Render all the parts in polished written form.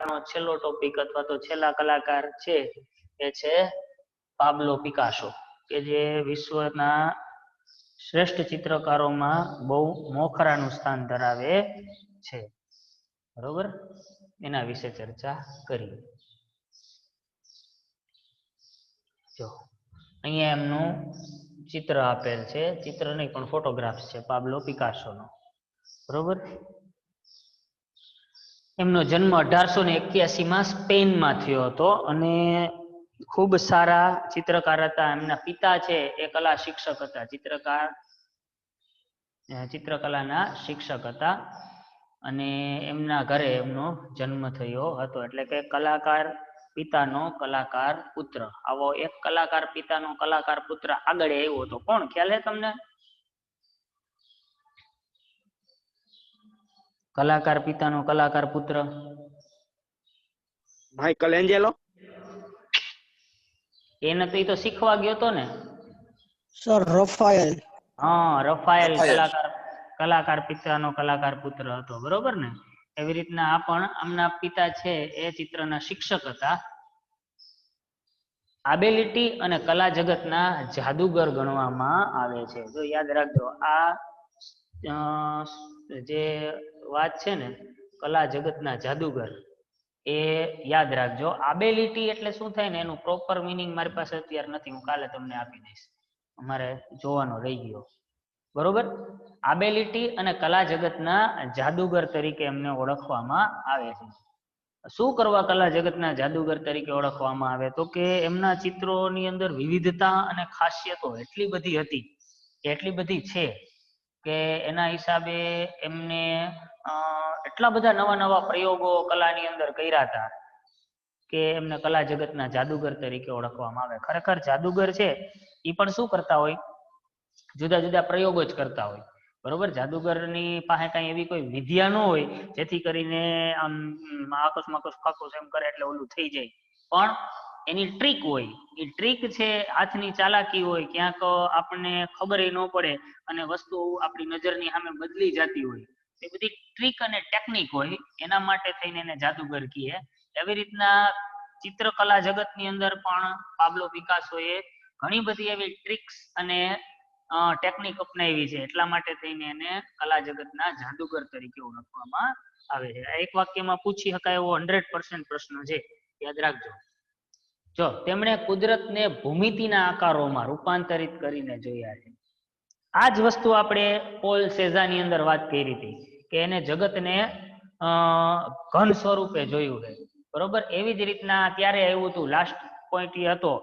આપણો છેલ્લો ટોપિક અથવા તો છેલ્લા કલાકાર છે એ છે પાબ્લો પિકાસો, કે જે વિશ્વના શ્રેષ્ઠ ચિત્રકારોમાં બહુ મોખરાનું સ્થાન ધરાવે છે. બરોબર, એના વિશે ચર્ચા કરી. જો અહીંયા એમનું ચિત્ર આપેલ છે, ચિત્ર નહીં પણ ફોટોગ્રાફ છે પાબ્લો પિકાસોનો. બરોબર, એમનો જન્મ 1881માં સ્પેનમાં થયો હતો અને ખૂબ સારા ચિત્રકાર હતા. એમના પિતા છે એ કલા શિક્ષક હતા, ચિત્રકલાના શિક્ષક હતા અને એમના ઘરે એમનો જન્મ થયો હતો. એટલે કે કલાકાર પિતાનો કલાકાર પુત્ર. આવો એક કલાકાર પિતાનો કલાકાર પુત્ર આગળ આવ્યો હતો. કોણ, ખ્યાલ છે તમને? કલાકાર પિતાનો કલાકાર પુત્ર માઇકલ એન્જેલો. એને તો એ તો શીખવા ગયો હતો ને સર રફાયેલ. હા, રફાયેલ કલાકાર પિતાનો કલાકાર પુત્ર હતો. બરોબર ને? એવી રીતના આ પણ આમના પિતા છે એ ચિત્રના શિક્ષક હતા. આબેલિટી અને કલા જગતના જાદુગર ગણવામાં આવે છે. જો યાદ રાખજો, આ જે વાત છે ને કલા જગતના જાદુગર, એ યાદ રાખજો. આબેલિટી એટલે શું થાય ને એનું પ્રોપર મીનિંગ મારી પાસે અત્યારે નથી, હું કાલે તમને આપી દઈશ, અમારે જોવાનો રહી ગયો. બરોબર, આબેલિટી અને કલા જગતના જાદુગર તરીકે એમને ઓળખવામાં આવે છે. શું કરવા કલા જગતના જાદુગર તરીકે ઓળખવામાં આવે? તો કે એમના ચિત્રોની અંદર વિવિધતા અને ખાસિયતો એટલી બધી હતી, એટલી બધી છે કે એના હિસાબે એમને એટલા બધા નવા નવા પ્રયોગો કલાની અંદર કર્યા હતા કે એમને કલા જગતના જાદુગર તરીકે ઓળખવામાં આવે. ખરેખર જાદુગર છે એ પણ શું કરતા હોય? જુદા જુદા પ્રયોગો જ કરતા હોય. બરોબર, જાદુગરની પાસે કઈ એવી કોઈ વિદ્યા ન હોય જેથી કરીને આમ આકસ માકસ ફાકસ એમ કરે એટલે ઓલું થઈ જાય, પણ એની ટ્રીક હોય. એ ટ્રીક છે, હાથની ચાલાકી હોય, ક્યાંક આપણને ખબર ન પડે અને વસ્તુ આપણી નજરની સામે બદલી જતી હોય. એ બધી ટ્રીક અને ટેકનિક હોય, એના માટે થઈને એને જાદુગર કહીએ. એવી રીતના ચિત્રકલા જગતની અંદર પણ પાબ્લો પિકાસોએ ઘણી બધી એવી ટ્રિક્સ અને ટેકનિક અપનાવી છે, એટલા માટે થઈને એને કલા જગતના જાદુગર તરીકે ઓળખવામાં આવે છે. એક વાક્યમાં પૂછી શકાય એવો 100% પ્રશ્ન છે, યાદ રાખજો. જો તેમણે કુદરતને ભૂમિતિના આકારોમાં રૂપાંતરિત કરીને જોયા છે. આ જ વસ્તુ આપણે પોલ સેઝાની અંદર વાત કરી હતી કે એને જગતને ઘન સ્વરૂપે જોયું છે. બરોબર, એવી જ રીતના ત્યારે આવ્યું હતું. લાસ્ટ પોઈન્ટ એ હતો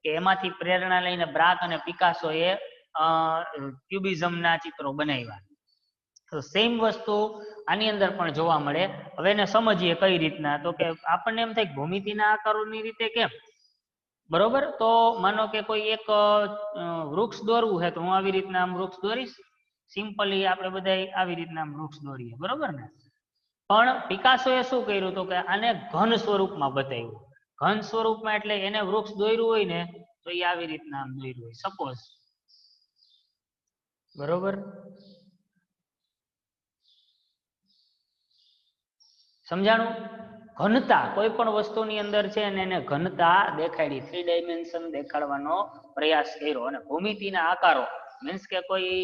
કે એમાંથી પ્રેરણા લઈને બ્રાક અને પિકાસોએ ક્યુબિઝમના ચિત્રો બનાવ્યા. તો સેમ વસ્તુ આની અંદર પણ જોવા મળે. હવે એને સમજીએ કઈ રીતના, તો કે આપણને એમ થાય ભૂમિતિના આકારોની રીતે કેમ? બરોબર, તો માનો કે કોઈ એક વૃક્ષ દોરવું છે તો હું આવી રીતના આમ વૃક્ષ દોરીશ. સિમ્પલી આપણે બધા આવી રીતના આમ વૃક્ષ દોરીએ, બરોબર ને? પણ પિકાસોએ શું કર્યું તો કે આને ઘન સ્વરૂપમાં બતાવ્યું. ઘન સ્વરૂપમાં એટલે એને વૃક્ષ દોર્યું હોય ને તો એ આવી રીતના આમ દોર્યું હોય, સપોઝ. બરોબર, સમજાણું? ઘનતા કોઈ પણ વસ્તુની અંદર છે ને એને ઘનતા દેખાડી, 3 ડાયમેન્શન દેખાડવાનો પ્રયાસ કર્યો. અને ભૂમિતિના આકારો મીન્સ કે કોઈ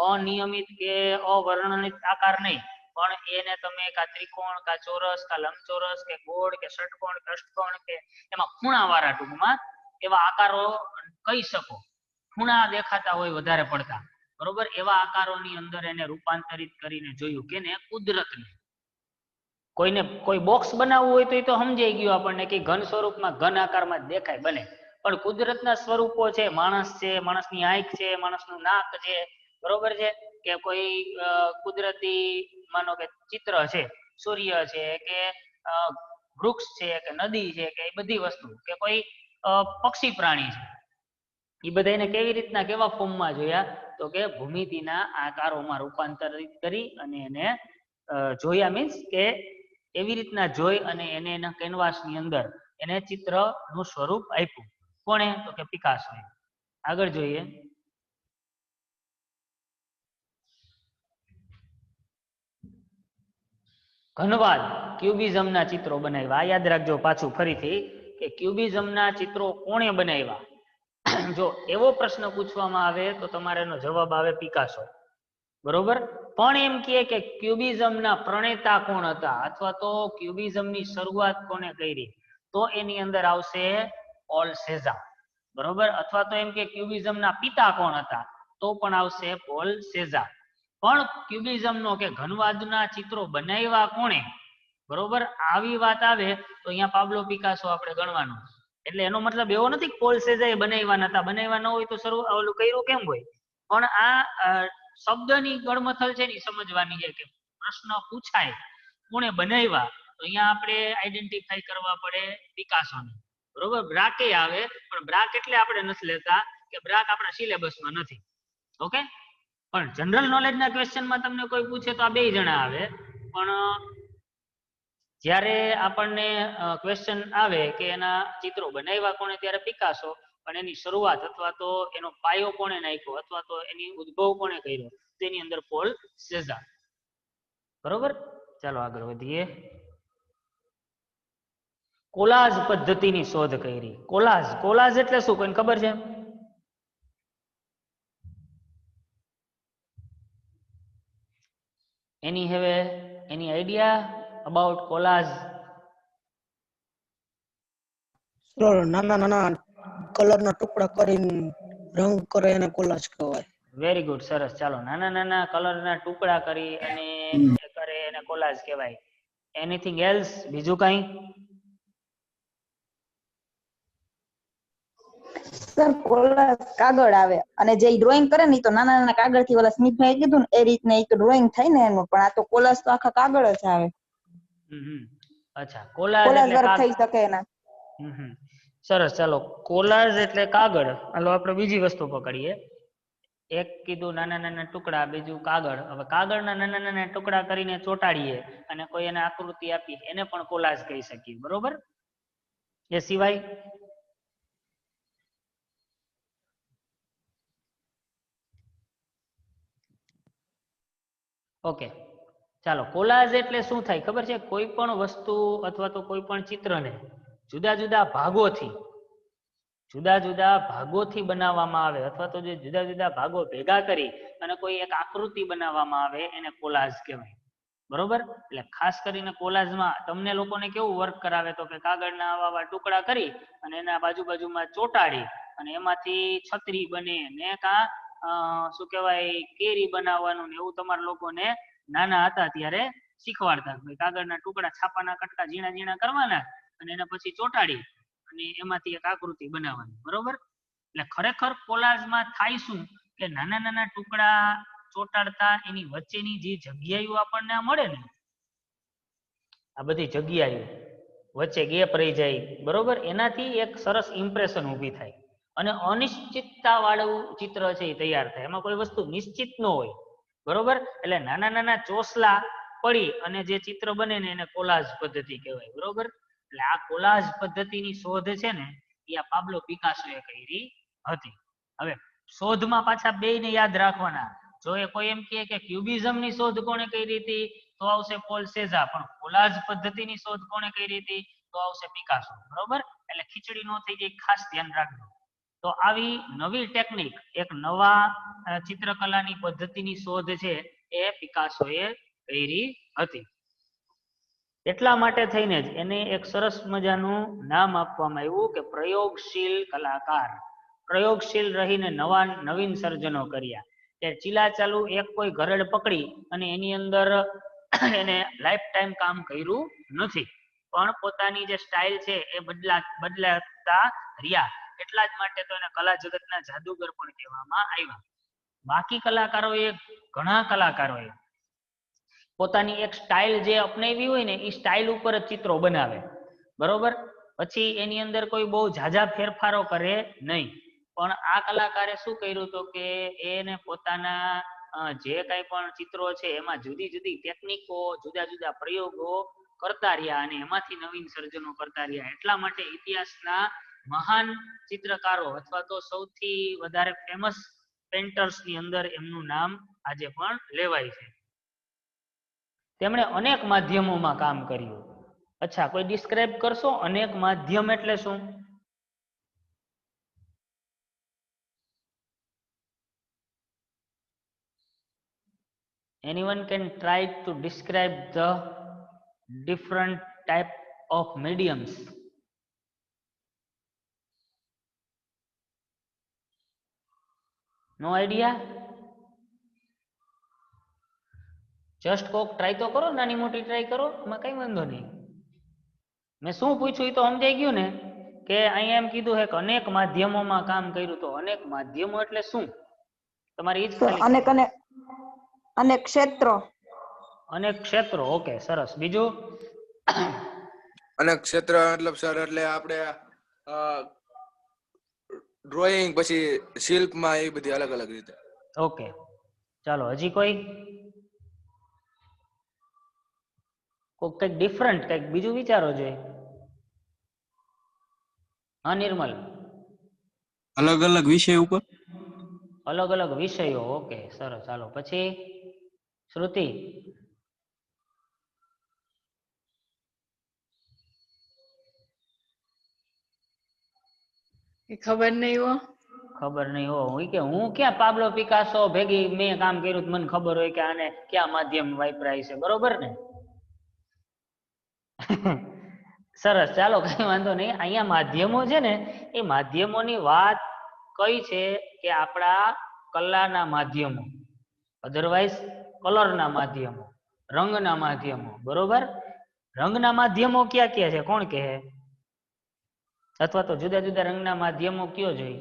અનિયમિત કે અવર્ણનિત આકાર નહીં, પણ એને તમે કા ત્રિકોણ, કા ચોરસ, કા લંબચોરસ, કે ગોળ, કે ષટકોણ, કે અષ્ટકોણ, કે એમાં ખૂણાવાળા ટૂંકમાં એવા આકારો કહી શકો. ખૂણા દેખાતા હોય વધારે પડતા, બરોબર, એવા આકારોની અંદર એને રૂપાંતરિત કરીને જોયું. કેને? કુદરતને. કોઈને કોઈ બોક્સ બનાવવું હોય તો એ તો સમજાઈ ગયું આપણને કે ઘન સ્વરૂપમાં ઘન આકારમાં દેખાય, બને. પણ કુદરતના સ્વરૂપો છે, માણસ છે, માણસની આંખ છે, માણસનું નાક છે, બરોબર છે, કે કોઈ કુદરતી માનો કે ચિત્ર છે, સૂર્ય છે, કે વૃક્ષ છે, કે નદી છે, કે એ બધી વસ્તુ, કે કોઈ પક્ષી પ્રાણી છે, એ બધા એને કેવી રીતના કેવા ફોર્મમાં જોયા? તો કે ભૂમિતિના આકારોમાં રૂપાંતરિત કરી અને એને જોયા. મીન્સ કે એવી રીતના જોઈ અને એને એના કેનવાસની અંદર એને ચિત્રનું સ્વરૂપ આપ્યું. કોણે? તો કે પિકાસોએ. આગળ જોઈએ. ઘનવાદ ક્યુબિઝમના ચિત્રો બનાવ્યા. યાદ રાખજો પાછું ફરીથી કે ક્યુબિઝમના ચિત્રો કોણે બનાવ્યા. જો એવો પ્રશ્ન પૂછવામાં આવે તો તમારે એનો જવાબ આવે પિકાસો. બરોબર. પણ એમ કે ક્યુબિઝમના પ્રણેતા કોણ હતા અથવા તો ક્યુબિઝમની શરૂઆત કોને કરી, તો એની અંદર આવશે પોલ સેઝા. બરોબર. અથવા તો એમ કે ક્યુબિઝમના પિતા કોણ હતા, તો પણ આવશે પોલ સેઝા. પણ ક્યુબિઝમનો કે ઘનવાદના ચિત્રો બનાવ્યા કોણે, બરોબર, આવી વાત આવે તો અહીંયા પાબ્લો પિકાસો આપણે ગણવાનું. એટલે એનો મતલબ એવો નથી કે પોલ સેઝાએ બનાવ્યા નતા. બનાવ્યા ન હોય તો ઓલું કર્યું કેમ હોય. પણ આ શબ્દની ગળમથલ છે ને સમજવાની છે કે પ્રશ્ન પૂછાય કોણે બનાવ્યા તો અહીંયા આપણે આઈડેન્ટિફાઈ કરવા પડે પિકાસોને. બરોબર. બ્રાકે આવે પણ બ્રાક એટલે આપણે નથી લેતા કે બ્રાક આપણા સિલેબસમાં નથી. ઓકે. પણ જનરલ નોલેજના ક્વેશ્ચનમાં તમને કોઈ પૂછે તો આ બે જણા આવે. પણ જ્યારે આપણને ક્વેશ્ચન આવે કે એના ચિત્રો બનાવ્યા કોણે ત્યારે પિકાસો, પણ એની શરૂઆત અથવા તો એનો પાયો કોણે નાખ્યો અથવા તો એની ઉદ્ભવ કોણે કર્યો, તેની અંદર પોલ સેઝા. બરોબર. ચાલો આગળ વધીએ. કોલાજ પદ્ધતિની શોધ કરી. કોલાજ એટલે શું, કોઈને ખબર છે? any idea about collage? Sir નાના નાના કલરના ટુકડા કરીને રંગ કરે એને કોલાજ કહેવાય. Very good. સરસ. ચાલો. નાના નાના કલરના ટુકડા કરી અને કરે એને કોલાજ કહેવાય. Anything else? બીજું કઈ? સર કોલાજ કાગળ આવે અને જે ડ્રોઈંગ કરે ને તો નાના નાના કાગળથી ઓલા સ્મિતભાઈ કીધું ને એ રીતના એક ડ્રોઈંગ થાય ને એનું, પણ આ તો કોલાજ તો આખા કાગળ જ આવે. અચ્છા. કોલાજ કોલાજ એટલે વર્ક થઈ શકે એના. સરસ. ચાલો. કોલાજ એટલે કાગળ. હાલો આપણે બીજી વસ્તુ પકડીએ. એક કીધું નાના નાના ટુકડા, બીજું કાગળ. હવે કાગળના નાના નાના ટુકડા કરીને ચોંટાડીએ અને કોઈ એને આકૃતિ આપી એને પણ કોલાજ કહી શકીએ. બરોબર. એ સિવાય ઓકે. ચાલો. કોલાજ એટલે શું થાય ખબર છે? કોઈ પણ વસ્તુ અથવા તો કોઈ પણ ચિત્રને જુદા જુદા ભાગોથી બનાવવામાં આવે અથવા તો જે જુદા જુદા ભાગો ભેગા કરી અને કોઈ એક આકૃતિ બનાવવામાં આવે એને કોલાજ કહેવાય. બરોબર. એટલે ખાસ કરીને કોલાજમાં તમને લોકોને કેવું વર્ક કરાવે તો કે કાગળના આવા ટુકડા કરી અને એના બાજુમાં ચોંટાડી અને એમાંથી છત્રી બને ને શું કહેવાય કેરી બનાવવાનું ને એવું તમારા લોકોને નાના હતા ત્યારે શીખવાડતા. કાગળના ટુકડા છાપાના કટકા ઝીણા ઝીણા કરવાના અને એને પછી ચોંટાડી અને એમાંથી એક આકૃતિ બનાવવાની. બરોબર. એટલે ખરેખર કોલાજમાં થાય શું કે નાના નાના ટુકડા ચોંટાડતા એની વચ્ચેની જે જગ્યાઓ આપણને મળે ને, આ બધી જગ્યાઓ વચ્ચે ગેપ રહી જાય. બરોબર. એનાથી એક સરસ ઇમ્પ્રેશન ઊભી થાય અને અનિશ્ચિતતા વાળું ચિત્ર છે એ તૈયાર થાય. એમાં કોઈ વસ્તુ નિશ્ચિત ન હોય. બરોબર. એટલે નાના નાના ચોસલા પડી અને જે ચિત્ર બને ને એને કોલાજ પદ્ધતિ કહેવાય. બરોબર. એટલે આ કોલાજ પદ્ધતિની શોધ છે ને એ આ પાબ્લો પિકાસોએ કરી હતી. હવે શોધમાં પાછા બેયને યાદ રાખવાના. જો એ કોઈ એમ કહે કે ક્યુબિઝમની શોધ કોણે કરી હતી તો આવશે પોલ સેઝા, પણ કોલાજ પદ્ધતિની શોધ કોણે કરી હતી તો આવશે પિકાસો. બરોબર. એટલે ખીચડી નો થઈ જાય, ખાસ ધ્યાન રાખજો. તો આવી નવી ટેકનિક, એક નવા ચિત્રકલાની પદ્ધતિની શોધ છે એ પિકાસોએ કરી હતી. એટલા માટે થઈને જ એને એક સરસ મજાનું નામ આપવામાં આવ્યું કે પ્રયોગશીલ કલાકાર. પ્રયોગશીલ રહીને નવીન સર્જનો કર્યા. કે ચીલાચાલુ એક કોઈ ઘરડ પકડી અને એની અંદર એને લાઈફ ટાઈમ કામ કર્યું નથી, પણ પોતાની જે સ્ટાઇલ છે એ બદલાતા રહ્યા. એટલા જ માટે તો એને કલા જગતના જાદુગર પણ કહેવામાં આવ્યા. બાકી ઘણા કલાકારોએ પોતાની એક સ્ટાઇલ જે અપનાવી હોય ને એ સ્ટાઇલ ઉપર જ ચિત્રો બનાવે. બરોબર. પછી એની અંદર કોઈ બહુ ઝાઝા ફેરફારો કરે નહીં. પણ આ કલાકારે શું કર્યું હતું કે એને પોતાના જે કઈ પણ ચિત્રો છે એમાં જુદી જુદી ટેકનિકો, જુદા જુદા પ્રયોગો કરતા રહ્યા અને એમાંથી નવીન સર્જનો કરતા રહ્યા. એટલા માટે ઇતિહાસના મહાન ચિત્રકારો અથવા તો સૌથી વધારે ફેમસ પેન્ટર્સ ની અંદર એમનું નામ આજે પણ લેવાય છે. તેમણે અનેક માધ્યમોમાં કામ કર્યું. અચ્છા, કોઈ ડિસ્ક્રાઇબ કરશો અનેક માધ્યમ એટલે શું? Anyone can try to describe the different type of mediums? No idea? Just કોક ટ્રાય તો કરો, નાની મોટી ટ્રાય કરો, એમાં કઈ વાંધો નહીં. મેં શું પૂછ્યું એ તો સમજાઈ ગયું ને, કે અહીંયા એમ કીધું છે કે અનેક માધ્યમોમાં કામ કર્યું. તો અનેક માધ્યમો એટલે શું? તમારી ઈ જ ખાલી અનેક અનેક અનેક ક્ષેત્રો. અનેક ક્ષેત્રો. ઓકે, સરસ. બીજું? અનેક ક્ષેત્ર મતલબ સર એટલે આપણે ડ્રોઈંગ પછી શિલ્પમાં એ બધી અલગ અલગ રીતે. ઓકે, ચાલો. હજી કોઈ કંઈક ડિફરન્ટ, કંઈક બીજું વિચારો જોઈએ. હા નિર્મલ? અલગ અલગ વિષય ઉપર. અલગ અલગ વિષયો. ઓકે, સરસ. ચાલો પછી શ્રુતિ. ખબર નહીં હો. ખબર નહીં હો. હું ક્યાં પાબ્લો પિકાસો ભેગી મેં કામ કર્યું મને ખબર હોય કે આને ક્યાં માધ્યમ વાપરાય છે, બરોબર ને? સરસ, ચાલો, કઈ વાંધો નહીં. અહીંયા માધ્યમો છે ને, એ માધ્યમોની વાત કઈ છે કે આપણા કલાના માધ્યમો, અધરવાઇઝ કલરના માધ્યમો, રંગના માધ્યમો, બરોબર? રંગના માધ્યમો ક્યાં ક્યાં છે, કોણ કહે? અથવા તો જુદા જુદા રંગના માધ્યમો કયો જોઈએ?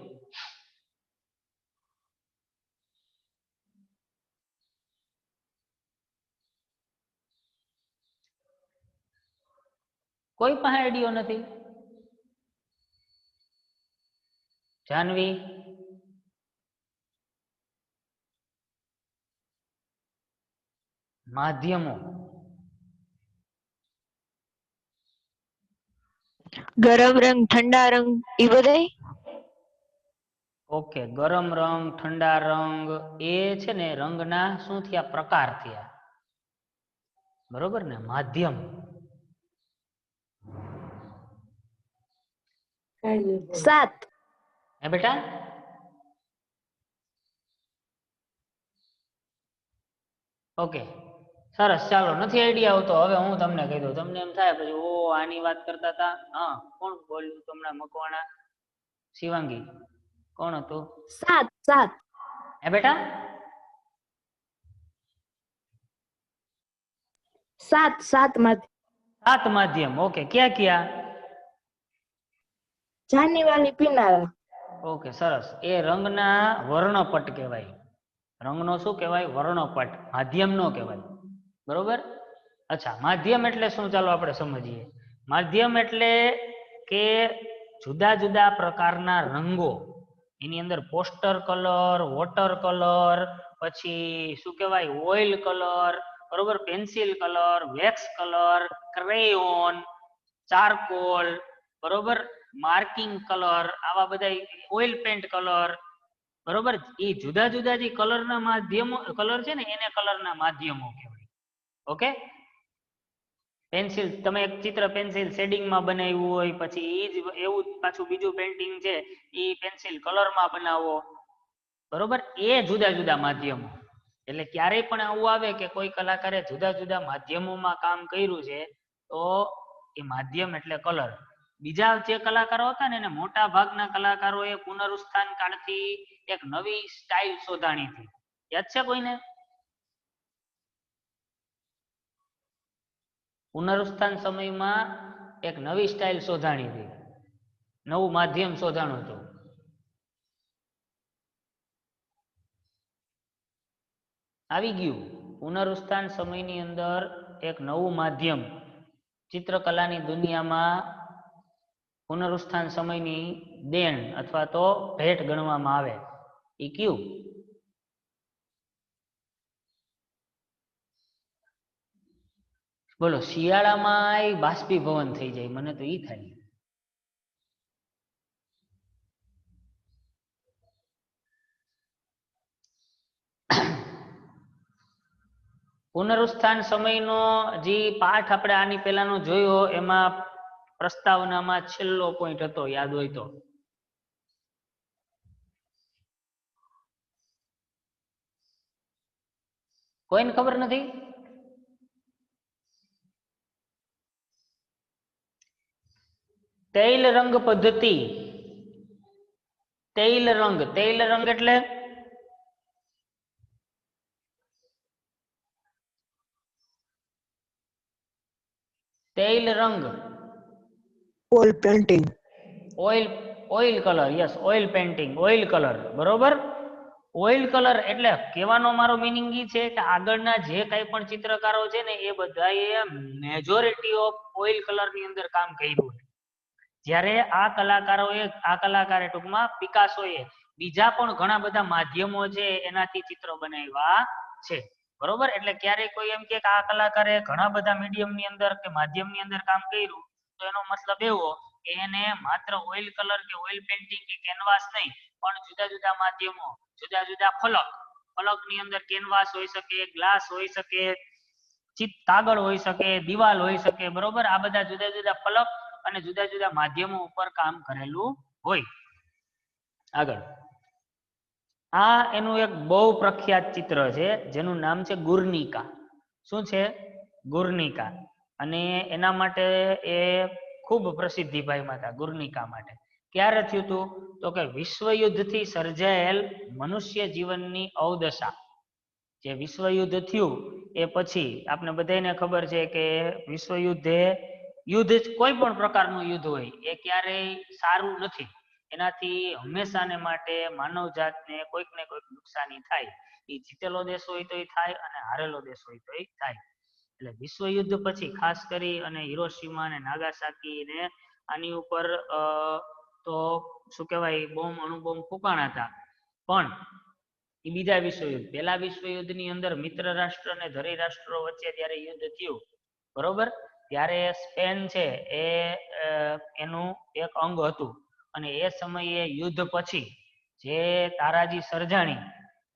કોઈ પાસે આઈડિયો નથી? જાનવી? માધ્યમો. ગરમ રંગ, ઠંડા રંગ, એ બધાય. ઓકે, ગરમ રંગ, ઠંડા રંગ, એ છે ને રંગના શું થયા? પ્રકાર થયા, બરોબર ને? માધ્યમ. સાત. હે બેટા? ઓકે, સરસ. ચાલો, નથી આઈડિયા આવતો, હવે હું તમને કહી દઉં. તમને એમ થાય પછી ઓ આની વાત કરતા હતા. હા, કોણ બોલ્યું તમને? મકવાણા? શિવાંગી? કોણ હતું? સાત. સાત. હે બેટા? સાત. સાત માધ્યમ. સાત માધ્યમ. ઓકે, ક્યાં ક્યાં? જાનીવાલી, પીનારા. ઓકે, સરસ. એ રંગના વર્ણપટ કહેવાય. રંગનો શું કહેવાય? વર્ણપટ. માધ્યમ નો કહેવાય, બરોબર? અચ્છા, માધ્યમ એટલે શું? ચાલો આપણે સમજીએ. માધ્યમ એટલે કે જુદા જુદા પ્રકારના રંગો, એની અંદર પોસ્ટર કલર, વોટર કલર, પછી શું કહેવાય, ઓઇલ કલર, બરોબર, pencil colour, wax colour, crayon, charcoal, બરોબર, માર્કિંગ કલર, આવા બધા ઓઇલ પેન્ટ કલર, બરોબર. એ જુદા જુદા જે કલરના માધ્યમો, કલર છે ને, એને કલરના માધ્યમો કહેવાય. ઓકે, પેન્સિલ, તમે એક ચિત્ર પેન્સિલ શેડિંગમાં બનાવ્યું હોય, પછી એ જ એવું પાછું બીજું પેન્ટિંગ છે એ પેન્સિલ કલરમાં બનાવો, બરોબર. એ જુદા જુદા માધ્યમો. એટલે ક્યારેય પણ આવું આવે કે કોઈ કલાકારે જુદા જુદા માધ્યમોમાં કામ કર્યું છે, તો એ માધ્યમ એટલે કલર. બીજા જે કલાકારો હતા ને, એને મોટા ભાગના કલાકારોએ પુનરુત્થાન કાળથી એક નવી સ્ટાઇલ શોધાણી હતી. યાદ છે કોઈને? પુનરુત્થાન સમયમાં એક નવી સ્ટાઇલ શોધાણી હતી, નવું માધ્યમ શોધાણું હતું. આવી ગયું. પુનરુત્થાન સમયની અંદર એક નવું માધ્યમ ચિત્રકલાની દુનિયામાં પુનરુત્થાન સમયની દેણ અથવા તો ભેટ ગણવામાં આવે. એ કયું? બોલો. શિયાળામાં બાષ્પીભવન થઈ જાય, મને તો ઈ થાય. પુનરુત્થાન સમયનો જે પાઠ આપણે આની પહેલાનો જોયો એમાં પ્રસ્તાવનામાં છેલ્લો પોઈન્ટ હતો, યાદ હોય તો. કોઈને ખબર નથી? તૈલ રંગ પદ્ધતિ. તૈલ રંગ એટલે તૈલ રંગ, oil painting. Oil colour. Yes, oil painting, oil colour. બરોબર. ઓઇલ કલર એટલે કહેવાનો મારો મિનિંગ ઈ છે કે આગળના જે કાંઈ પણ ચિત્રકારો છે ને એ બધાએ મેજોરિટી ઓફ ઓઇલ કલર ની અંદર કામ કર્યું છે. જ્યારે આ કલાકારે ટૂંકમાં પિકાસોએ બીજા પણ ઘણા બધા માધ્યમો છે એનાથી ચિત્રો બનાવ્યા છે. બરોબર. એટલે ક્યારેય કોઈ એમ કે આ કલાકારે ઘણા બધા મીડિયમ ની અંદર કે માધ્યમ ની અંદર કામ કર્યું તો એનો મતલબ એવો કે એને માત્ર ઓઇલ કલર કે ઓઇલ પેન્ટિંગ કે કેનવાસ નહીં પણ જુદા જુદા માધ્યમો, જુદા જુદા ફલક ની અંદર કેનવાસ હોઈ શકે, ગ્લાસ હોઈ શકે, કાગળ હોઈ શકે, દિવાલ હોઈ શકે. બરોબર. આ બધા જુદા જુદા ફલક અને જુદા જુદા માધ્યમો ઉપર કામ કરેલું હોય. આગળ આ એનું એક બહુ પ્રખ્યાત ચિત્ર છે જેનું નામ છે ગુર્નિકા. શું છે? ગુર્નિકા. અને એના માટે એ ખૂબ પ્રસિદ્ધિ પામ્યા હતા ગુર્નિકા માટે. ક્યારે થયું હતું? તો કે વિશ્વયુદ્ધથી સર્જાયેલ મનુષ્ય જીવનની અવદશા. જે વિશ્વયુદ્ધ થયું એ પછી આપણે બધાને ખબર છે કે યુદ્ધ કોઈ પણ પ્રકારનું યુદ્ધ હોય એ ક્યારેય સારું નથી. એનાથી હંમેશાને માટે માનવજાતને કોઈક ને કોઈક નુકસાની થાય. એ જીતેલો દેશ હોય તોય થાય અને હારેલો દેશ હોય તોય થાય. એટલે વિશ્વયુદ્ધ પછી ખાસ કરી અને હિરોશીમા અને નાગાસાકી ને આની ઉપર તો શું કહેવાય બોમ્બ, અણુબોમ્બ ફૂંકાણા હતા. પણ એ બીજા વિશ્વયુદ્ધ, પહેલા વિશ્વયુદ્ધની અંદર મિત્ર રાષ્ટ્ર અને ધરી રાષ્ટ્રો વચ્ચે ત્યારે યુદ્ધ થયું. બરોબર. ત્યારે સ્પેન છે એ એનું એક અંગ હતું અને એ સમયે યુદ્ધ પછી જે તારાજી સર્જાણી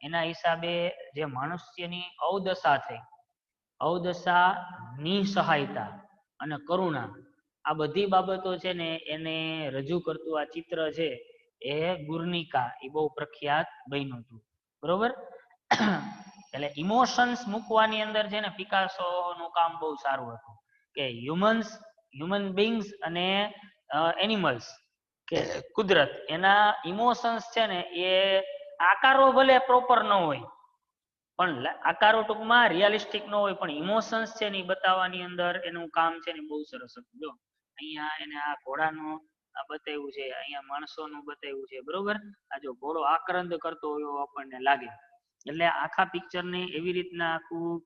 એના હિસાબે જે મનુષ્યની અવદશા થઈ, અવદશા, નિસહાયતા અને કરુણા, આ બધી બાબતો છે ને એને રજૂ કરતું આ ચિત્ર છે એ ગુર્નિકા એ બહુ પ્રખ્યાત બન્યું હતું. બરોબર. એટલે ઇમોશન્સ મૂકવાની અંદર છે ને પિકાસો નું કામ બહુ સારું હતું કે હ્યુમન બીંગ્સ અને એનિમલ્સ કે કુદરત એના ઇમોશન્સ છે ને એ આકારો ભલે પ્રોપર ન હોય પણ આકારો ટૂંકમાં રિયાલિસ્ટિક ન હોય પણ ઇમોશન્સ છે ને એ બતાવવાની અંદર એનું કામ છે ને બહુ સરસ હતું. જો અહીંયા એને આ ઘોડાનું બતાવ્યું છે, અહીંયા માણસોનું બતાવ્યું છે. બરોબર. આ જો ઘોડો આક્રંદ કરતો હોય આપણને લાગે. એટલે આખા પિક્ચર ને એવી રીતના આખું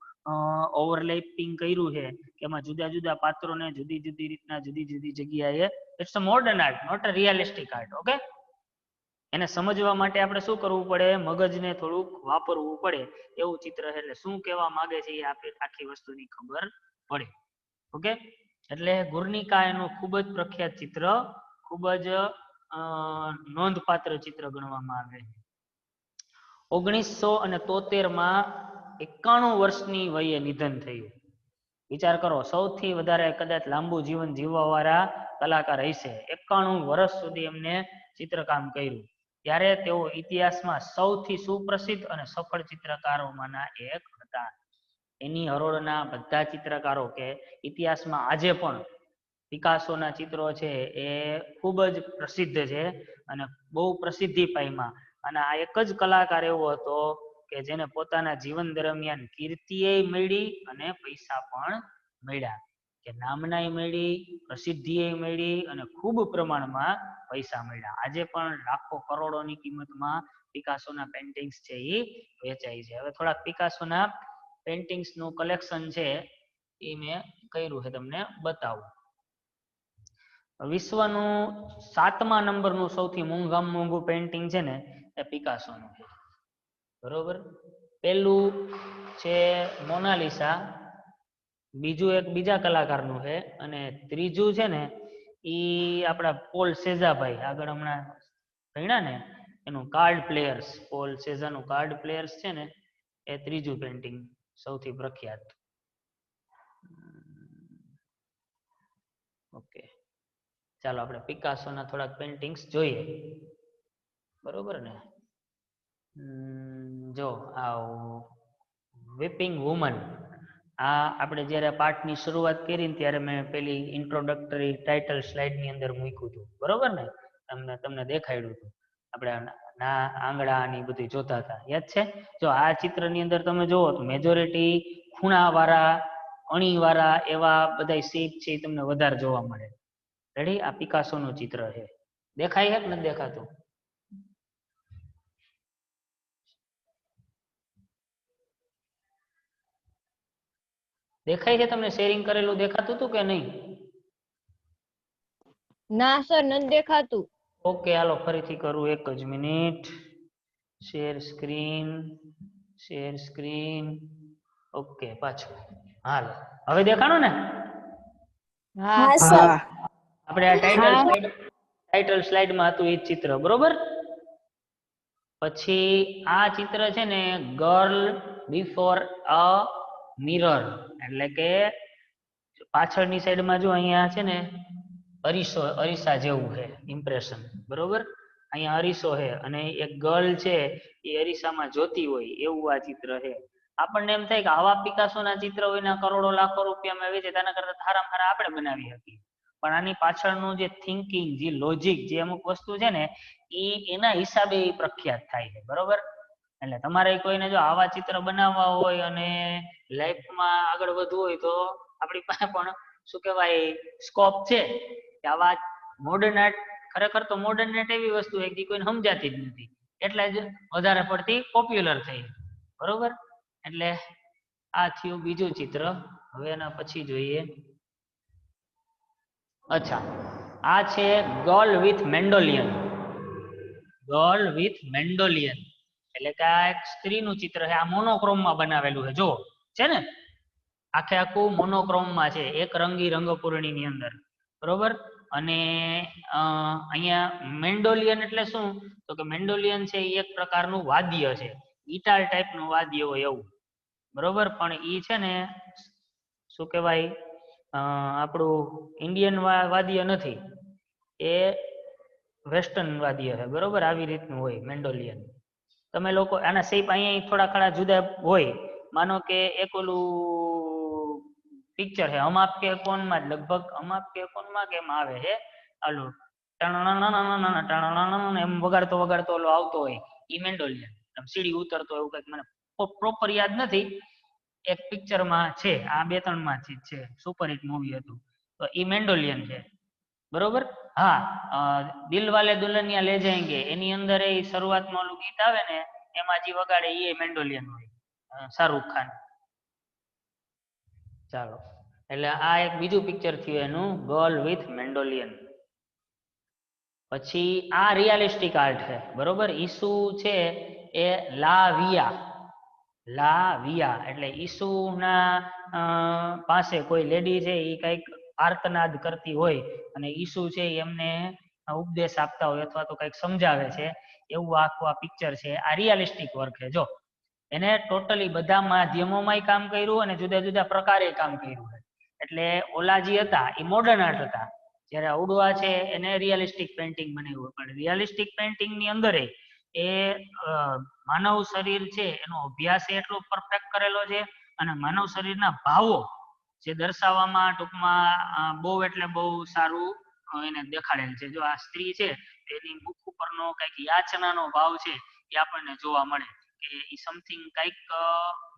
ઓવરલેપિંગ કર્યું છે કે એમાં જુદા જુદા પાત્રોને જુદી જુદી રીતના જુદી જુદી જગ્યાએ it's a modern art, not a realistic art. Okay. એને સમજવા માટે આપણે શું કરવું પડે? મગજને થોડુંક વાપરવું પડે એવું ચિત્ર છે. એટલે શું કહેવા માંગે છે એ આપણે આખી વસ્તુની ખબર પડે. ઓકે. એટલે ગુર્નિકા એનું ખૂબ જ પ્રખ્યાત ચિત્ર, ખૂબ જ નોંધપાત્ર ચિત્ર ગણવામાં આવે છે. 1973માં 91 વર્ષની વયે નિધન થયું. વિચાર કરો, સૌથી વધારે કદાચ લાંબુ જીવન જીવવા વાળા કલાકાર હશે. 91 વર્ષ સુધી એમને ચિત્રકામ કર્યું. ત્યારે તેઓ ઇતિહાસમાં સૌથી સુપ્રસિદ્ધ અને સફળ ચિત્રકારોમાંના એક હતા. એની હરોળના બધા ચિત્રકારો કે ઇતિહાસમાં આજે પણ પિકાસોના ચિત્રો છે એ ખૂબ જ પ્રસિદ્ધ છે અને બહુ પ્રસિદ્ધિ પામ્યા. અને આ એક જ કલાકાર એવો હતો કે જેને પોતાના જીવન દરમિયાન કીર્તિએ મળી અને પૈસા પણ મળ્યા. કે નામનાય મળી, પ્રસિદ્ધિએ મળી અને ખૂબ પ્રમાણમાં પૈસા મળ્યા. આજે પણ લાખો કરોડોની કિંમતમાં પિકાસોના પેન્ટિંગ્સ છે એ વેચાય છે. હવે થોડાક પિકાસોના પેન્ટિંગ્સનું કલેક્શન છે એ મેં કર્યું છે, તમને બતાવું. વિશ્વનું 7મા નંબરનું સૌથી મોંઘામાં મોંઘું પેન્ટિંગ છે ને એ પિકાસોનું છે. બરોબર. પેલું છે મોનાલિસા, બીજું એક બીજા કલાકારનું છે અને ત્રીજું છે ને ઈ આપણા પોલ સેઝાભાઈ આગળ હમણાં ભણ્યા ને એનું કાર્ડ પ્લેયર્સ, પોલ સેઝાનું કાર્ડ પ્લેયર્સ છે ને એ ત્રીજું પેન્ટિંગ સૌથી પ્રખ્યાત. ઓકે, ચાલો આપણે પિકાસોના થોડાક પેઇન્ટિંગ્સ જોઈએ, બરોબર ને? જો આ વીપિંગ વુમન, આ આપણે જ્યારે પાઠની શરૂઆત કરી ને ત્યારે મેં પેલી ઇન્ટ્રોડક્ટરી ટાઇટલ સ્લાઇડની અંદર મૂક્યું હતું, બરોબર ને? તમને દેખાડ્યું હતું, આપણે આંગળા ની બધી જોતા હતા, યાદ છે? જો આ ચિત્રની અંદર તમે જુઓ તો મેજોરિટી ખૂણાવાળા, અણીવાળા એવા બધા શેપ છે એ તમને વધારે જોવા મળે. રેડી? આ પિકાસોનું ચિત્ર છે. દેખાય છે કે નથી દેખાતું? દેખાય છે તમને? શેરિંગ કરેલું દેખાતું હતું કે નહીં? ના સર, નથી દેખાતું. ઓકે, હાલો ફરીથી કરું, એક જ મિનિટ. Share screen. ઓકે, પાછું. હાલો, હવે દેખાણું ને? હા આપણે આ ટાઇટલ સ્લાઇડમાં હતું એ ચિત્ર, બરોબર? પછી આ ચિત્ર છે ને ગર્લ બિફોર અ મિરર, એટલે કે પાછળની સાઈડમાં જો અહીંયા છે ને અરીસા જેવું છે ઇમ્પ્રેશન, બરોબર? અહીંયા અરીસો છે અને એક ગર્લ છે એ અરીસામાં જોતી હોય એવું આ ચિત્ર છે. આપણને એમ થાય કે આવા પિકાસોના ચિત્ર હોય ને કરોડો લાખો રૂપિયામાં વેચે, તેના કરતા સારામાં સારા આપણે બનાવી શકીએ. પણ આની પાછળનું જે થિંકિંગ, જે લોજિક, જે અમુક વસ્તુ છે ને એના હિસાબે એ પ્રખ્યાત થાય છે, બરોબર? એટલે તમારે કોઈને જો આવા ચિત્ર બનાવવા હોય અને લાઈફમાં આગળ વધવું હોય તો આપણી પાસે પણ શું કહેવાય સ્કોપ છે કે આવા મોડર્ન આર્ટ, ખરેખર તો મોડર્ન આર્ટ એવી વસ્તુ છે કે કોઈને સમજાતી જ નથી, એટલે જ વધારે પડતી પોપ્યુલર થઈ, બરોબર? એટલે આ થયું બીજું ચિત્ર. હવે એના પછી જોઈએ, અચ્છા, આ છે ગર્લ વિથ મેન્ડોલિયન. ગર્લ વિથ મેન્ડોલિયન એટલે કે આ એક સ્ત્રીનું ચિત્ર છે. આ મોનોક્રોમમાં બનાવેલું છે, જો છે ને, આખે આખું મોનોક્રોમમાં છે, એક રંગી રંગપૂર્ણીની અંદર, બરોબર? અને અહીંયા મેન્ડોલિયન એટલે શું? તો કે મેન્ડોલિયન છે એ એક પ્રકારનું વાદ્ય છે, ગિટાર ટાઈપનું વાદ્ય હોય એવું, બરોબર? પણ એ છે ને શું કહેવાય, આપણું ઇન્ડિયન વાદ્ય નથી, એ વેસ્ટર્ન વાદ્ય છે, બરોબર? આવી રીતનું હોય મેન્ડોલિયન. તમે લોકો આના શેપ અહીંયા થોડા ઘણા જુદા હોય. માનો કે એક ઓલું પિક્ચર છે હમ આપકે કોનમાં, લગભગ હમ આપકે કોનમાં કેમ આવે છે, આલું એમ વગાડતો ઓલો આવતો હોય, ઈ મેન્ડોલિયન. સીડી ઉતરતો એવું કંઈક, મને પ્રોપર યાદ નથી, એક પિક્ચરમાં છે, આ 2-3 માંથી છે, સુપરહિટ મૂવી હતું, તો ઈ મેન્ડોલિયન છે, બરોબર? હા, દિલ વાલે દુલ્હનિયા લે જાયેંગે એની અંદર એ શરૂઆતમાં ઓલું ગીત આવે ને એમાં જે વગાડે એ મેન્ડોલિયન હોય, શાહરૂખ ખાન. ચાલો, એટલે આ એક બીજું પિક્ચર થયું એનું, ગર્લ વિથ મેન્ડોલિયન. પછી આ રિયાલિસ્ટિક આર્ટ છે, બરોબર? ઈસુ છે એ લાવિયા એટલે ઈસુના પાસે કોઈ લેડી છે એ કઈક આર્તનાદ કરતી હોય અને ઈસુ છે એમને ઉપદેશ આપતા હોય અથવા તો કઈક સમજાવે છે, એવું આખું આ પિક્ચર છે. આ રિયાલિસ્ટિક વર્ક છે. જો એને ટોટલી બધા માધ્યમોમાં કામ કર્યું અને જુદા જુદા પ્રકારે કામ કર્યું છે. એટલે ઓલા જે હતા એ મોડર્ન આર્ટ હતા, જ્યારે અવડું છે એને રિયાલિસ્ટિક પેઇન્ટિંગ બનાવ્યું. પણ રિયાલિસ્ટિક પેઇન્ટિંગ ની અંદર એ માનવ શરીર છે એનો અભ્યાસ એટલો પરફેક્ટ કરેલો છે અને માનવ શરીરના ભાવો જે દર્શાવવામાં ટૂંકમાં બહુ એટલે બહુ સારું એને દેખાડેલ છે. જો આ સ્ત્રી છે એની મુખ ઉપરનો કઈક યાચનાનો ભાવ છે એ આપણને જોવા મળે કે એ સમથિંગ કઈક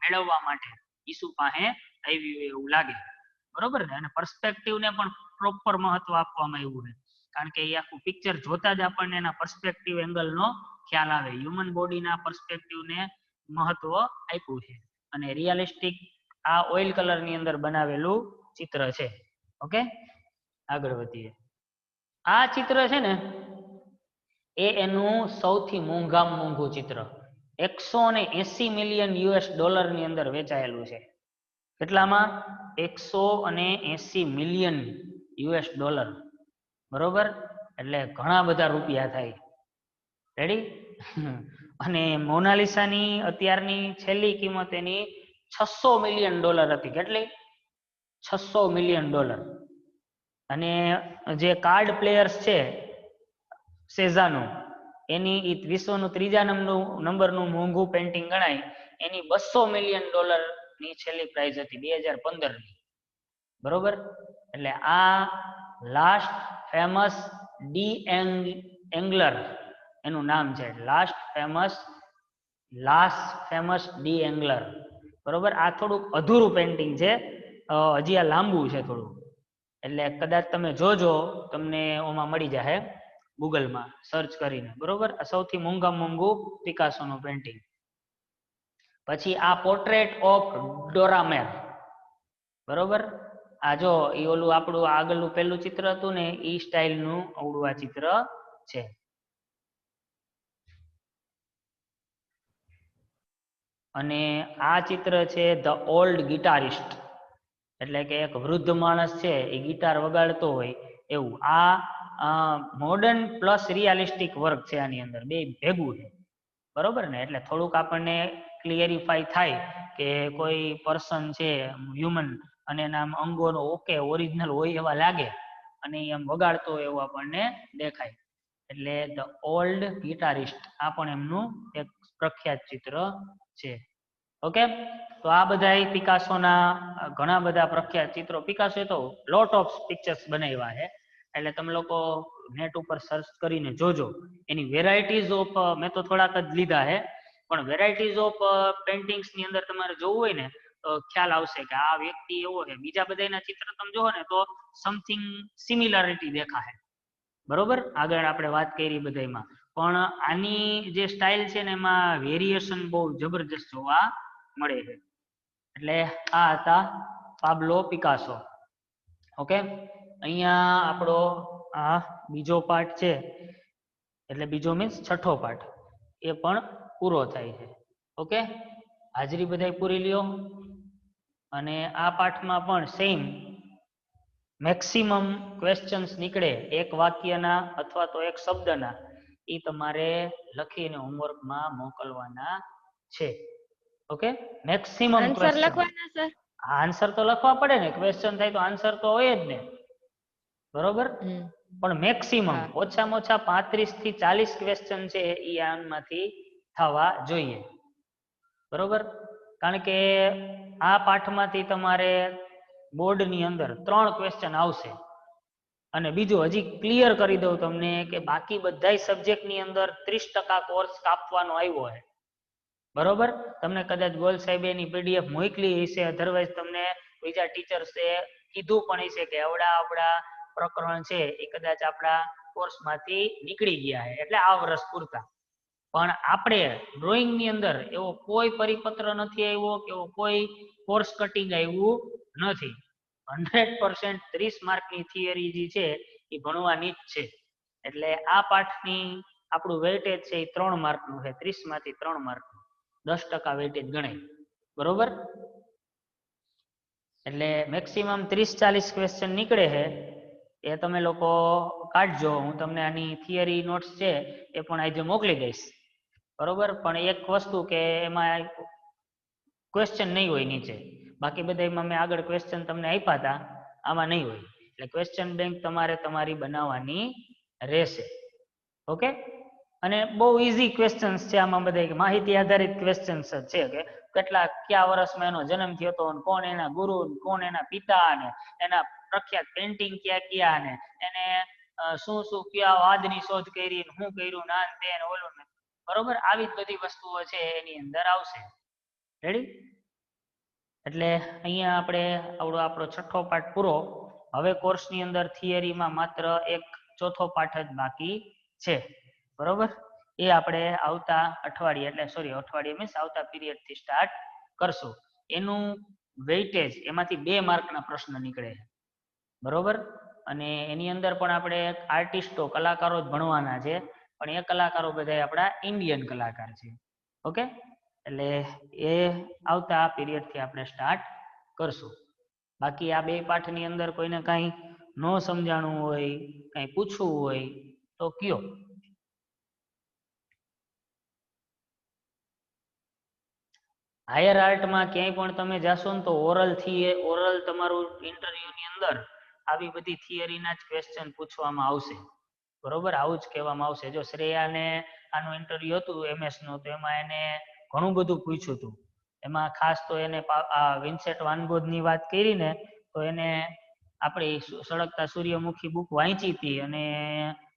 મેળવવા માટે ઈસુ પાસે આવી એવું લાગે, બરોબર ને? અને પર્સ્પેક્ટિવ ને પણ પ્રોપર મહત્વ આપવામાં આવ્યું છે, કારણ કે એ આખું પિક્ચર જોતા જ આપણને એના પર્સ્પેક્ટિવ એંગલ નો ખ્યાલ આવે. હ્યુમન બોડીના પર્સ્પેક્ટિવ ને મહત્વ આપ્યું છે અને રિયાલિસ્ટિક આ ઓઇલ કલર ની અંદર બનાવેલું ચિત્ર છે. ઓકે, આગળ વધીએ. આ ચિત્ર છે ને એ એનું સૌથી મોંઘામાં મોંઘું ચિત્ર, $180 મિલિયન ની અંદર વેચાયેલું છે. કેટલામાં? $180 મિલિયન, બરોબર? એટલે ઘણા બધા રૂપિયા થાય. રેડી? અને મોનાલિસાની અત્યારની છેલ્લી કિંમત એની $600 મિલિયન હતી. કેટલી? $600 મિલિયન. અને જે કાર્ડ પ્લેયર્સ છે સેઝાનું, એની વિશ્વનું ત્રીજા નંબરનું મોંઘું પેન્ટિંગ ગણાય, એની $200 મિલિયન ની છેલ્લી પ્રાઇઝ હતી 2015 ની. બરોબર? એટલે આ લાસ્ટ ફેમસ ડી એંગલર એનું નામ છે. Last famous the Angler. બરોબર? આ થોડુંક અધૂરું પેન્ટિંગ છે, હજી આ લાંબુ છે થોડું, એટલે કદાચ તમે જોજો, તમને ઓમાં મળી જશે ગૂગલમાં સર્ચ કરીને. બરોબર? આ સૌથી મોંઘું પિકાસોનું પેન્ટિંગ. પછી આ પોર્ટ્રેટ ઓફ ડોરામેર. બરોબર? આ જો એ ઓલું આપણું આગળનું પહેલું ચિત્ર હતું ને, એ સ્ટાઇલનું આવડું આ ચિત્ર છે. અને આ ચિત્ર છે ધ ઓલ્ડ ગિટારિસ્ટ, એટલે કે એક વૃદ્ધ માણસ છે એ ગિટાર વગાડતો હોય એવું. આ મોડર્ન પ્લસ રિયાલિસ્ટિક વર્ક છે, આની અંદર બે ભેગું છે. બરોબર ને? એટલે થોડુંક આપણને ક્લિયરિફાઈ થાય કે કોઈ પર્સન છે હ્યુમન અને એના અંગોનો ઓકે ઓરિજિનલ હોય એવા લાગે, અને એમ વગાડતો હોય એવું આપણને દેખાય. એટલે ધ ઓલ્ડ ગિટારિસ્ટ આ પણ એમનું એક પ્રખ્યાત ચિત્ર છે. ઓકે, તો આ બધા પિકાસોના ઘણા બધા પ્રખ્યાત ચિત્રો. પિકાસોએ તો લોટ ઓફ પિક્ચર્સ બનાવ્યા છે, એટલે તમે લોકો નેટ ઉપર સર્ચ કરીને જોજો. એની વેરાયટીઝ ઓફ, મેં તો થોડાક જ લીધા છે, પણ વેરાયટીઝ ઓફ પેઇન્ટિંગ્સ ની અંદર તમારે જોવું હોય ને તો ખ્યાલ આવશે કે આ વ્યક્તિ એવો છે. બીજા બધાના ચિત્ર તમે જોવો ને તો સમથિંગ સિમિલારિટી દેખાશે. બરોબર? આગળ આપણે વાત કરી બધામાં, પણ આની જે સ્ટાઇલ છે ને એમાં વેરિએશન બહુ જબરજસ્ત જોવા મળે છે. એટલે આ હતા પાબ્લો પિકાસો. ઓકે, અહીંયા આપણો આ બીજો પાર્ટ છે, એટલે બીજો મીન્સ છઠ્ઠો પાર્ટ, એ પણ પૂરો થાય છે. ઓકે, હાજરી બધાય પૂરી લ્યો. અને આ પાઠમાં પણ સેમ મેક્સિમમ ક્વેશ્ચન્સ નીકળે એક વાક્યના અથવા તો એક શબ્દના, એ તમારે લખીને હોમવર્કમાં મોકલવાના છે. ઓકે, મેક્સિમમ આન્સર લખવાના સર? આન્સર તો લખવા પડે ને, ક્વેશ્ચન થાય તો આન્સર તો હોય જ ને. બરોબર? પણ મેક્સિમમ ઓછામાં ઓછા 35 થી 40 ક્વેશ્ચન છે એ આમાંથી થવા જોઈએ. બરોબર? કારણ કે આ પાઠમાંથી તમારે બોર્ડની અંદર 3 ક્વેશ્ચન આવશે. અને બીજું હજી ક્લિયર કરી દઉં તમને કે બાકી બધાય સબ્જેક્ટની અંદર 30% કોર્સ કાપવાનો આવ્યો છે. બરોબર? તમને કદાચ ગોલ સાહેબે એની પીડીએફ મોકલી હશે, અધરવાઇઝ તમને બીજા ટીચર્સે કીધું પણ હશે કે આવડા પ્રકરણ છે એ કદાચ આપણા કોર્સમાંથી નીકળી ગયા છે, એટલે આ વર્ષ પૂરતા. પણ આપણે ડ્રોઈંગ ની અંદર એવો કોઈ પરિપત્ર નથી આવ્યો કે એવો કોઈ કોર્સ કટિંગ આવ્યું નથી. 100% 30 માર્કની થિયરી જે છે એ ભણવાની જ છે. એટલે આ પાઠની આપણું વેઇટેજ છે એ 3 માર્કનું છે, 30 માંથી 3 માર્કનું, 10% વેઇટેજ ગણાય. બરોબર? એટલે મેક્સિમમ 30-40 ક્વેશ્ચન નીકળે છે, એ તમે લોકો કાઢજો. હું તમને આની થિયરી નોટ્સ છે એ પણ આજે મોકલી દઈશ. બરોબર? પણ એક વસ્તુ કે એમાં ક્વેશ્ચન નહીં હોય નીચે, બાકી બધામાં મેં આગળ ક્વેશ્ચન તમને આપ્યા હતા, આમાં નહીં હોય. એટલે ક્વેશ્ચન બેંક તમારે તમારી બનાવવાની રહેશે. ઓકે, અને બહુ ઈઝી ક્વેશ્ચન્સ છે આમાં, બધા માહિતી આધારિત ક્વેશ્ચન્સ જ છે કે કયા વર્ષમાં એનો જન્મ થયો હતો, કોણ એના ગુરુ, કોણ એના પિતા, ને એના પ્રખ્યાત પેન્ટિંગ ક્યાં ને એને શું કયા વાદની શોધ કરી, શું કર્યું, નાન તે ઓલું. બરોબર? આવી જ બધી વસ્તુઓ છે એની અંદર આવશે. રેડી? એટલે અહીંયા આપણે આપણો છઠ્ઠો પાઠ પૂરો. હવે કોર્સની અંદર થિયરીમાં માત્ર એક ચોથો પાઠ જ બાકી છે. બરોબર? એ આપણે આવતા અઠવાડિયે, એટલે અઠવાડિયે મીન્સ આવતા પીરિયડ થી સ્ટાર્ટ કરશું. એનું વેઇટેજ એમાંથી 2 માર્કના પ્રશ્ન નીકળે. બરોબર? અને એની અંદર પણ આપણે આર્ટિસ્ટો, કલાકારો જ ભણવાના છે, પણ એ કલાકારો બધા આપણા ઇન્ડિયન કલાકાર છે. ઓકે, એટલે એ આવતા પીરિયડ થી આપણે સ્ટાર્ટ કરશું. બાકી આ 2 પાઠની અંદર કોઈને કાંઈ ન સમજાણું હોય, કાંઈ પૂછવું હોય તો કયો. હાયર આર્ટમાં ક્યાંય પણ તમે જાશો ને તો ઓરલ તમારું ઇન્ટરવ્યુની અંદર આવી બધી થિયરીના જ ક્વેશ્ચન પૂછવામાં આવશે. બરોબર, આવું જ કહેવામાં આવશે. જો શ્રેયાને આનું ઇન્ટરવ્યુ હતું MS નું, તો એમાં એને ઘણું બધું પૂછ્યું હતું. એમાં ખાસ તો એને વિન્સેન્ટ વાન ગોઘની વાત કરી ને, તો એને આપણી સળગતા સૂર્યમુખી બુક વાંચી હતી અને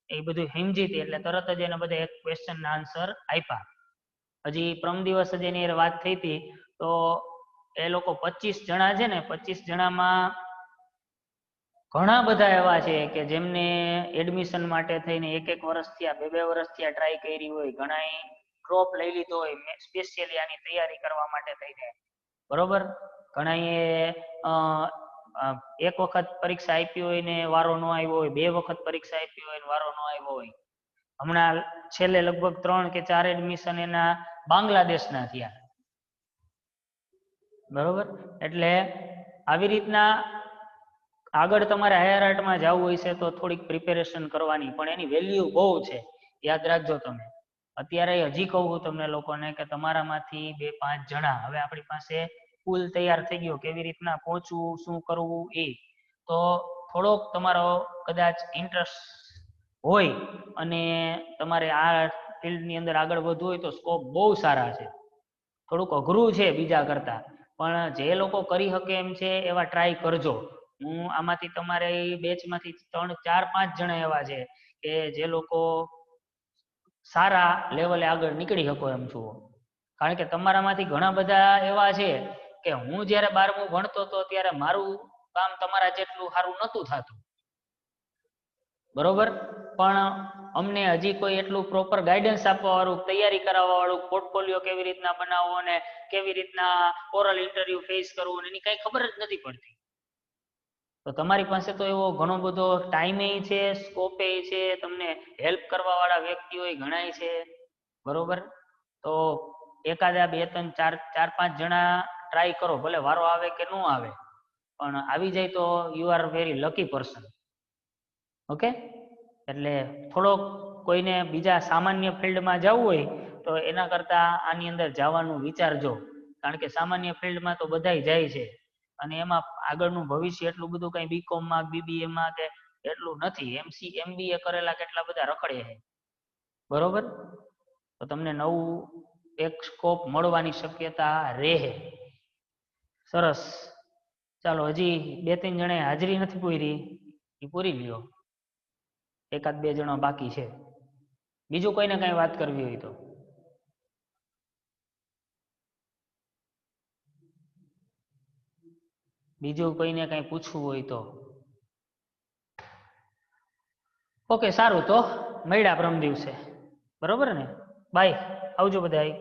એ બધું સમજી હતી, એટલે તરત જ એને બધા એક ક્વેશ્ચનના આન્સર આપ્યા. હજી પ્રમ દિવસ જ એની વાત થઈ હતી, તો એ લોકો 25 જણા છે ને, 25 જણામાં ઘણા બધા એવા છે કે જેમને એડમિશન માટે થઈને 1-1 વર્ષથી 2-2 વર્ષથી ટ્રાય કરી હોય, ઘણાએ ડ્રોપ લઈ લીધો હોય સ્પેશિયલી આની તૈયારી કરવા માટે થઈને. બરોબર, ઘણાએ એક વખત પરીક્ષા આપી હોય ને વારો ન આવ્યો હોય, 2 વખત પરીક્ષા આપી હોય ને વારો ન આવ્યો હોય. હમણાં છેલ્લે લગભગ 3 કે 4 એડમિશન એના બાંગ્લાદેશના થયા. બરોબર, એટલે આવી રીતના આગળ તમારે હાયર આર્ટમાં જવું હોય છે તો થોડીક પ્રિપેરેશન કરવાની, પણ એની વેલ્યુ બહુ છે, યાદ રાખજો તમે. અત્યારે હજી કહું તમને લોકોને કે તમારામાંથી 2-5 જણા, હવે આપણી પાસે પુલ તૈયાર થઈ ગયો, કેવી રીતના પહોંચવું, શું કરવું એ, તો થોડોક તમારો કદાચ ઇન્ટરેસ્ટ હોય અને તમારે આ ફિલ્ડની અંદર આગળ વધવું હોય તો સ્કોપ બહુ સારા છે. થોડુંક અઘરું છે બીજા કરતા, પણ જે લોકો કરી શકે એમ છે એવા ટ્રાય કરજો. હું આમાંથી તમારે બેચમાંથી 3-4-5 જણા એવા છે કે જે લોકો સારા લેવલે આગળ નીકળી શકો એમ છો. કારણ કે તમારામાંથી ઘણા બધા એવા છે કે હું જ્યારે 12મું ભણતો હતો ત્યારે મારું કામ તમારા જેટલું સારું નહોતું થતું. બરોબર, પણ અમને હજી કોઈ એટલું પ્રોપર ગાઈડન્સ આપવા વાળું, તૈયારી કરાવવા વાળું, પોર્ટફોલિયો કેવી રીતના બનાવવો અને કેવી રીતના ઓરલ ઇન્ટરવ્યુ ફેસ કરવું એની કઈ ખબર જ નથી પડતી. તો તમારી પાસે તો એવો ઘણો બધો ટાઈમે છે, સ્કોપે છે, તમને હેલ્પ કરવા વાળા વ્યક્તિઓ ઘણાય છે. બરોબર, તો એકાદા 2-3-4-5 જણા ટ્રાય કરો, ભલે વારો આવે કે ન આવે, પણ આવી જાય તો you are very lucky person. Okay, એટલે થોડોક કોઈને બીજા સામાન્ય ફિલ્ડમાં જવું હોય તો એના કરતા આની અંદર જવાનું વિચારજો, કારણ કે સામાન્ય ફિલ્ડમાં તો બધાય જાય છે અને એમાં આગળનું ભવિષ્ય એટલું બધું કઈ BCom માં BBA માં કે એટલું નથી. MBA કરેલા કેટલા બધા રખડે છે. બરોબર, તો તમને નવું એક સ્કોપ મળવાની શક્યતા રહે. સરસ, ચાલો, હજી 2-3 જણે હાજરી નથી પૂરી, એ પૂરી લ્યો. 1-2 જણા બાકી છે. બીજું કોઈને કઈ વાત કરવી હોય તો? બીજું કોઈને કઈ પૂછવું હોય તો? ઓકે, સારું, તો મળ્યા પરમ દિવસે. બરોબર ને? બાય, આવજો બધાય.